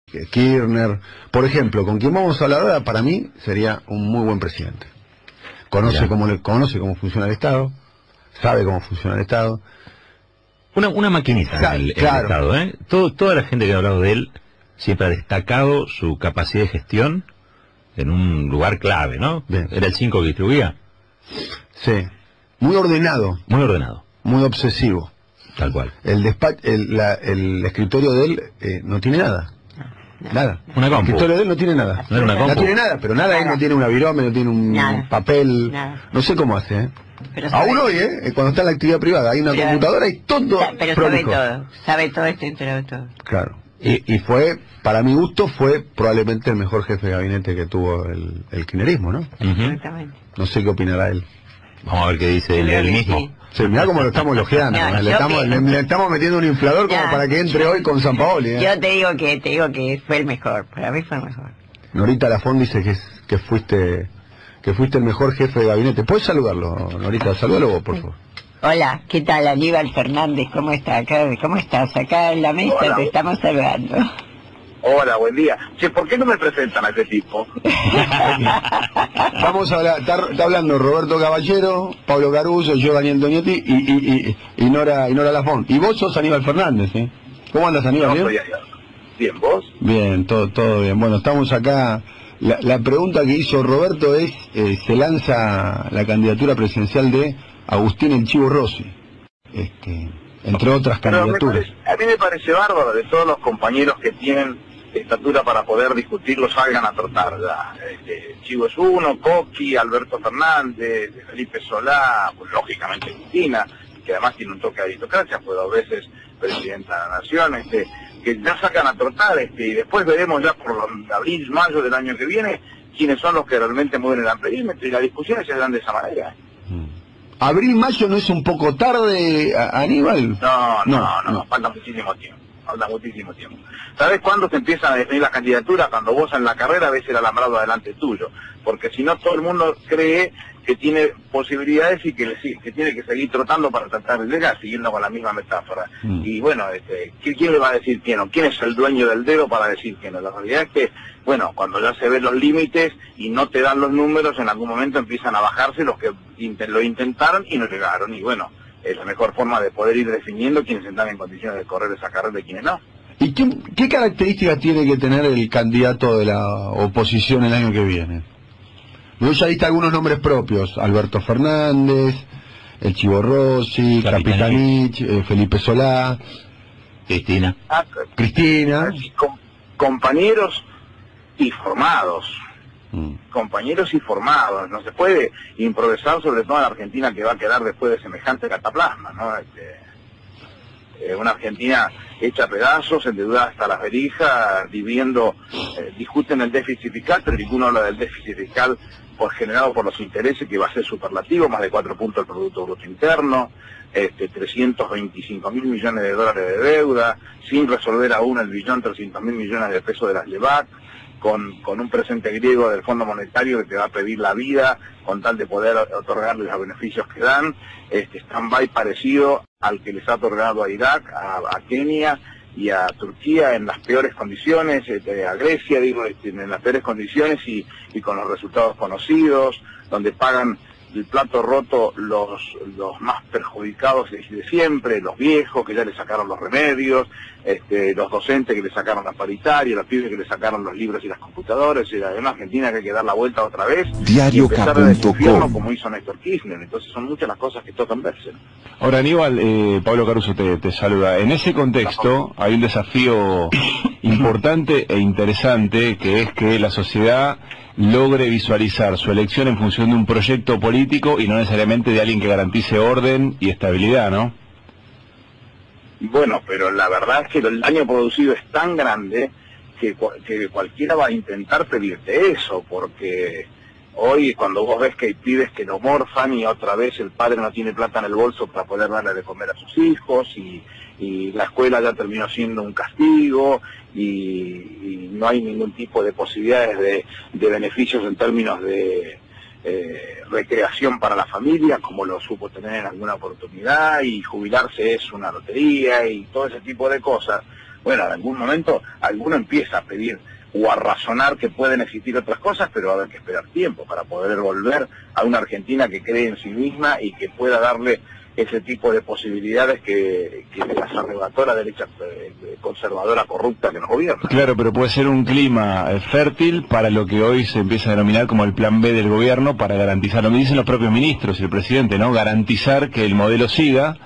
Kirchner, por ejemplo, con quien vamos a hablar ahora, para mí sería un muy buen presidente. Conoce cómo funciona el Estado, sabe cómo funciona el Estado. Una maquinita el Estado, ¿eh? Toda la gente que ha hablado de él siempre ha destacado su capacidad de gestión en un lugar clave, ¿no? Bien. Era el 5 que distribuía. Sí, muy ordenado. Muy ordenado. Muy obsesivo. Tal cual. El escritorio de él no tiene nada. Nada. Una compu. El escritorio de él no tiene nada. No era una compu. No tiene nada, pero nada, él no tiene una virome, no tiene un papel. Nada. No sé cómo hace, ¿eh? Pero aún hoy, cuando está en la actividad privada, hay una computadora y todo. Pero prolijo. sabe todo, está enterado de todo. Claro. Y fue, para mi gusto, fue probablemente el mejor jefe de gabinete que tuvo el kirchnerismo, ¿no? Exactamente. No sé qué opinará él. Vamos a ver qué dice él mismo. Sí. Sí, mirá cómo lo estamos elogiando, No, le estamos metiendo un inflador como para que entre hoy con San Paoli. Yo te digo que fue el mejor, para mí fue el mejor. Norita Lafón dice que fuiste el mejor jefe de gabinete. ¿Puedes saludarlo, Norita? Salúdalo vos, por favor. Hola, ¿qué tal, Aníbal Fernández? ¿Cómo estás? ¿Cómo estás? Acá en la mesa. Hola. Te estamos saludando. Hola, buen día. Che, ¿por qué no me presentan a ese tipo? Vamos a hablar, está hablando Roberto Caballero, Pablo Caruso, yo Daniel Doñetti y Nora Lafón. Y vos sos Aníbal Fernández, ¿eh? ¿Cómo andas, Aníbal? No, ¿Bien? Bien, ¿vos? Bien, todo bien. Bueno, estamos acá. La pregunta que hizo Roberto es, se lanza la candidatura presidencial de Agustín El Chivo Rossi, entre otras candidaturas. A mí me parece bárbaro de todos los compañeros que tienen estatura para poder discutirlo, salgan a trotar ya. Chivo es uno, Coqui, Alberto Fernández, Felipe Solá, pues, lógicamente Cristina, que además tiene un toque de aristocracia, fue 2 veces presidenta de la nación, que ya sacan a trotar, y después veremos ya por abril, mayo del año que viene, quiénes son los que realmente mueven el amperímetro, y las discusiones se dan de esa manera. ¿Abril, mayo no es un poco tarde, Aníbal? No, falta muchísimo tiempo. Falta muchísimo tiempo. ¿Sabes cuándo se empiezan a definir las candidaturas? Cuando vos en la carrera ves el alambrado adelante tuyo. Porque si no, todo el mundo cree que tiene posibilidades y que tiene que seguir trotando para tratar de llegar, siguiendo con la misma metáfora. Y bueno, ¿quién le va a decir que no? ¿Quién es el dueño del dedo para decir que no? La realidad es que, bueno, cuando ya se ven los límites y no te dan los números, en algún momento empiezan a bajarse los que lo intentaron y no llegaron. Y bueno, es la mejor forma de poder ir definiendo quiénes están en condiciones de correr esa carrera y quiénes no. ¿Y qué características tiene que tener el candidato de la oposición el año que viene? Vos ya diste algunos nombres propios: Alberto Fernández, El Chivo Rossi, Capitanich, Felipe Solá, Cristina. Compañeros y formados. Compañeros y formados. No se puede improvisar, sobre todo en la Argentina que va a quedar después de semejante cataplasma, ¿no? Una Argentina hecha a pedazos, endeudada hasta las verijas, discuten el déficit fiscal, pero ninguno habla del déficit fiscal generado por los intereses, que va a ser superlativo, más de 4 puntos del Producto Bruto Interno, 325.000 millones de dólares de deuda, sin resolver aún el 1.300.000 millones de pesos de las LEVAC, con un presente griego del Fondo Monetario que te va a pedir la vida con tal de poder otorgarles los beneficios que dan, stand-by parecido al que les ha otorgado a Irak, a Kenia y a Turquía en las peores condiciones, a Grecia, en las peores condiciones y con los resultados conocidos, donde pagan el plato roto los más perjudicados de siempre, los viejos que ya le sacaron los remedios, los docentes que le sacaron la paritaria, los pibes que le sacaron los libros y las computadoras. Era una Argentina que hay que dar la vuelta otra vez y empezar desde el infierno como hizo Néstor Kirchner. Entonces son muchas las cosas que tocan verse. Ahora, Aníbal, Pablo Caruso te saluda. En ese contexto hay un desafío importante e interesante, que es que la sociedad logre visualizar su elección en función de un proyecto político y no necesariamente de alguien que garantice orden y estabilidad, ¿no? Bueno, pero la verdad es que el daño producido es tan grande que cualquiera va a intentar pedirte eso, porque hoy cuando vos ves que hay pibes que lo morfan y otra vez el padre no tiene plata en el bolso para poder darle de comer a sus hijos y la escuela ya terminó siendo un castigo y no hay ningún tipo de posibilidades de beneficios en términos de recreación para la familia, como lo supo tener en alguna oportunidad, y jubilarse es una lotería y todo ese tipo de cosas. bueno, en algún momento alguno empieza a pedir o a razonar que pueden existir otras cosas, pero va a haber que esperar tiempo para poder volver a una Argentina que cree en sí misma y que pueda darle ese tipo de posibilidades que las arrebató la derecha conservadora corrupta que nos gobierna. Claro, pero puede ser un clima fértil para lo que hoy se empieza a denominar como el plan B del gobierno para garantizar, lo que dicen los propios ministros y el presidente, ¿no? Garantizar que el modelo siga,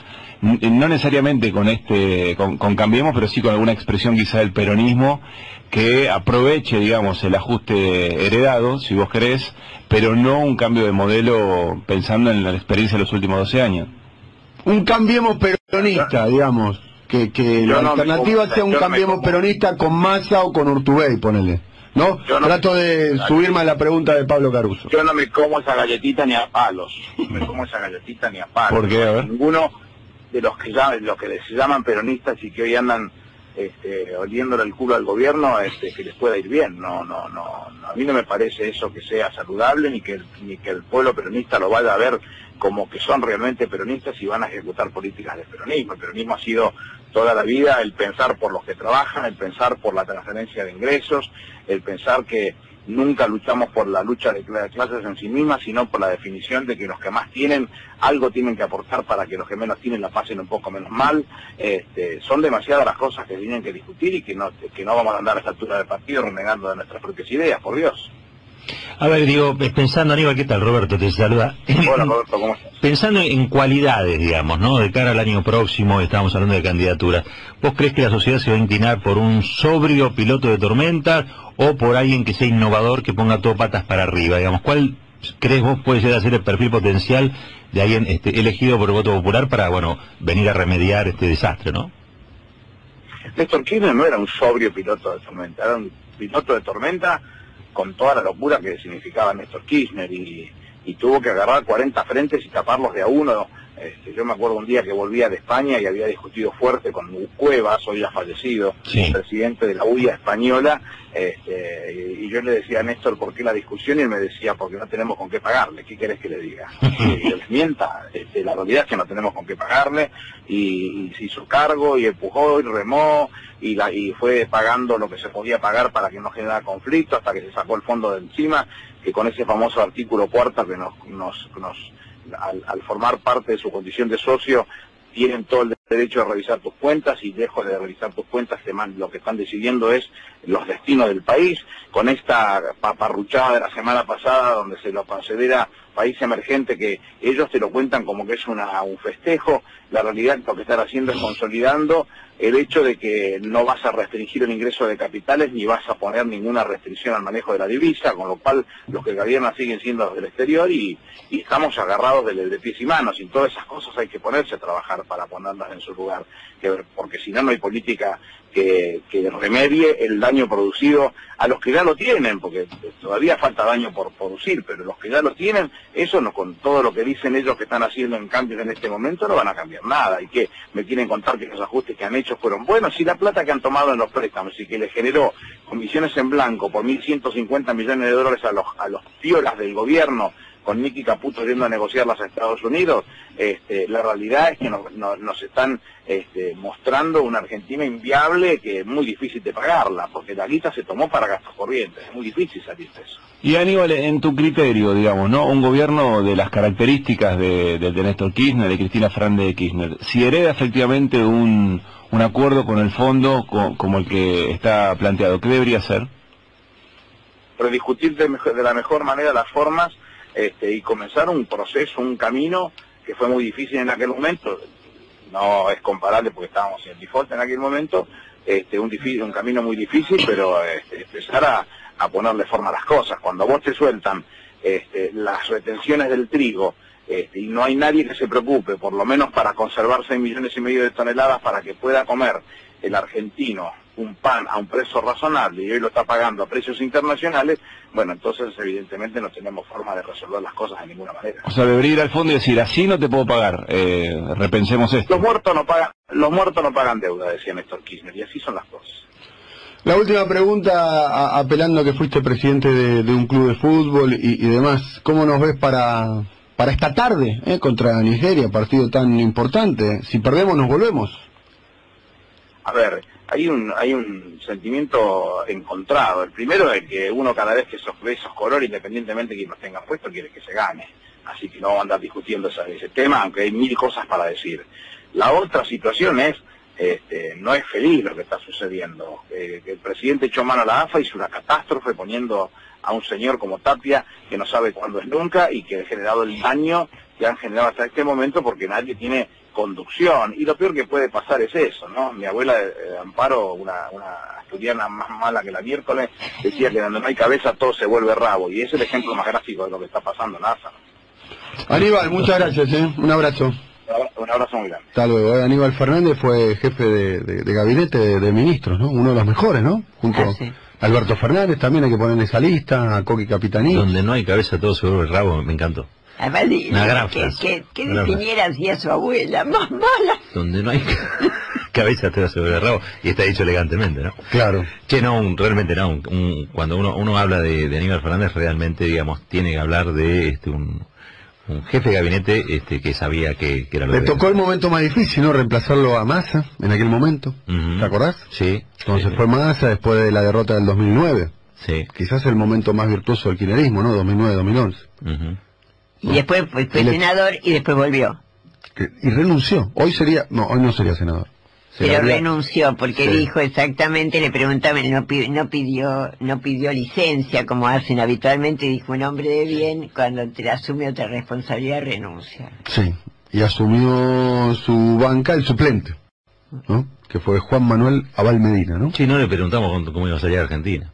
no necesariamente con Cambiemos, pero sí con alguna expresión quizá del peronismo que aproveche, digamos, el ajuste heredado, si vos querés, pero no un cambio de modelo pensando en la experiencia de los últimos 12 años. Un Cambiemos peronista, digamos, que la alternativa sea un Cambiemos peronista con Massa o con Urtubey, ponele. ¿No? Trato de subirme a la pregunta de Pablo Caruso. Yo no me como esa galletita ni a palos. No me como esa galletita ni a palos. ¿Por qué? A ver. Ninguno de los que se llaman peronistas y que hoy andan oliéndole el culo al gobierno, que les pueda ir bien. No, a mí no me parece eso que sea saludable, ni que el pueblo peronista lo vaya a ver como que son realmente peronistas y van a ejecutar políticas de peronismo. El peronismo ha sido toda la vida el pensar por los que trabajan, el pensar por la transferencia de ingresos, el pensar que nunca luchamos por la lucha de clases en sí mismas, sino por la definición de que los que más tienen, algo tienen que aportar para que los que menos tienen la pasen un poco menos mal. Son demasiadas las cosas que tienen que discutir y que no vamos a andar a esta altura del partido renegando de nuestras propias ideas, por Dios. A ver, digo, pensando, Aníbal, ¿qué tal? Roberto te saluda. Hola, Roberto, ¿cómo estás? Pensando en cualidades, digamos, ¿no? De cara al año próximo, estábamos hablando de candidaturas. ¿Vos crees que la sociedad se va a inclinar por un sobrio piloto de tormenta o por alguien que sea innovador, que ponga todo patas para arriba? Digamos, ¿cuál crees vos puede llegar a ser el perfil potencial de alguien elegido por el voto popular para, bueno, venir a remediar este desastre, ¿no? Néstor Kirchner no era un sobrio piloto de tormenta, era un piloto de tormenta con toda la locura que significaba Néstor Kirchner y tuvo que agarrar 40 frentes y taparlos de a uno. Yo me acuerdo un día que volvía de España y había discutido fuerte con Cuevas, hoy ya fallecido, sí, presidente de la UIA española, y yo le decía a Néstor, ¿por qué la discusión? Y él me decía, porque no tenemos con qué pagarle. ¿Qué querés que le diga? Y yo les mienta. La realidad es que no tenemos con qué pagarle, y se hizo cargo y empujó y remó y fue pagando lo que se podía pagar para que no generara conflicto, hasta que se sacó el fondo de encima, que con ese famoso artículo cuarto que al formar parte de su condición de socio, tienen todo el derecho de revisar tus cuentas, y lejos de revisar tus cuentas, lo que están decidiendo es los destinos del país. Con esta paparruchada de la semana pasada, donde se lo considera país emergente, que ellos te lo cuentan como que es un festejo, la realidad lo que están haciendo es consolidando el hecho de que no vas a restringir el ingreso de capitales ni vas a poner ninguna restricción al manejo de la divisa, con lo cual los que gobiernan siguen siendo los del exterior y estamos agarrados de pies y manos, y todas esas cosas hay que ponerse a trabajar para ponerlas en su lugar, porque si no, no hay política que remedie el daño producido a los que ya lo tienen, porque todavía falta daño por producir, pero los que ya lo tienen, eso no, con todo lo que dicen ellos que están haciendo en cambios en este momento, no van a cambiar nada. Y que me quieren contar que los ajustes que han hecho fueron buenos, y la plata que han tomado en los préstamos y que les generó comisiones en blanco por 1.150 millones de dólares a los piolas del gobierno, con Nicky Caputo yendo a negociarlas a Estados Unidos, la realidad es que nos están mostrando una Argentina inviable, que es muy difícil de pagarla, porque la guita se tomó para gastos corrientes, es muy difícil salir de eso. Y Aníbal, en tu criterio, digamos, ¿no? Un gobierno de las características de Néstor Kirchner, de Cristina Fernández de Kirchner, si hereda efectivamente un acuerdo con el fondo como el que está planteado, ¿qué debería hacer? Rediscutir de la mejor manera las formas, y comenzar un proceso, un camino que fue muy difícil en aquel momento. No es comparable porque estábamos en default en aquel momento, un camino muy difícil, pero empezar a ponerle forma a las cosas. Cuando vos te sueltan las retenciones del trigo, y no hay nadie que se preocupe, por lo menos para conservar 6,5 millones de toneladas para que pueda comer el argentino un pan a un precio razonable, y hoy lo está pagando a precios internacionales, bueno, entonces evidentemente no tenemos forma de resolver las cosas de ninguna manera. O sea, debería ir al fondo y decir, así no te puedo pagar, repensemos esto. Los muertos no pagan deuda, decía Néstor Kirchner, y así son las cosas. La última pregunta, apelando a que fuiste presidente de un club de fútbol y demás, ¿cómo nos ves para esta tarde contra Nigeria, partido tan importante? Si perdemos, nos volvemos. A ver, hay un sentimiento encontrado. El primero es que uno cada vez que ve esos colores, independientemente de quien los tenga puestos, quiere que se gane. Así que no vamos a andar discutiendo ese tema, aunque hay mil cosas para decir. La otra situación es, no es feliz lo que está sucediendo. Que el presidente echó mano a la AFA, hizo una catástrofe poniendo a un señor como Tapia, que no sabe cuándo es nunca, y que ha generado el daño que han generado hasta este momento, porque nadie tiene conducción. Y lo peor que puede pasar es eso, ¿no? Mi abuela Amparo, una asturiana más mala que la miércoles, decía que donde no hay cabeza todo se vuelve rabo, y es el ejemplo más gráfico de lo que está pasando en AFA. Aníbal, muchas gracias, un abrazo. Un abrazo muy grande. Hasta luego. Aníbal Fernández fue jefe de gabinete de ministros, ¿no? Uno de los mejores, ¿no? Junto a Alberto Fernández, también hay que poner en esa lista, a Coqui Capitaní. Donde no hay cabeza todo se vuelve rabo, me encantó. Además, una gran frase. Que definiera así a su abuela, más mala. Donde no hay cabeza todo se vuelve rabo, y está dicho elegantemente, ¿no? Claro. Che, no, realmente no. Cuando uno habla de Aníbal Fernández, realmente, digamos, tiene que hablar de un jefe de gabinete que sabía que era lo que... Le tocó el momento más difícil, ¿no? Reemplazarlo a Massa en aquel momento. ¿Te acordás? Sí. Entonces fue Massa después de la derrota del 2009. Sí. Quizás el momento más virtuoso del kirchnerismo, ¿no? 2009-2011. Y después fue senador y después volvió. Y renunció. Hoy no sería senador. Pero renunció porque dijo exactamente, le preguntaban, no pidió licencia como hacen habitualmente, dijo un hombre de bien, cuando asume otra responsabilidad renuncia. Sí, y asumió su banca el suplente, ¿no? Que fue Juan Manuel Abal Medina, ¿no? Sí, no le preguntamos cómo iba a salir a Argentina.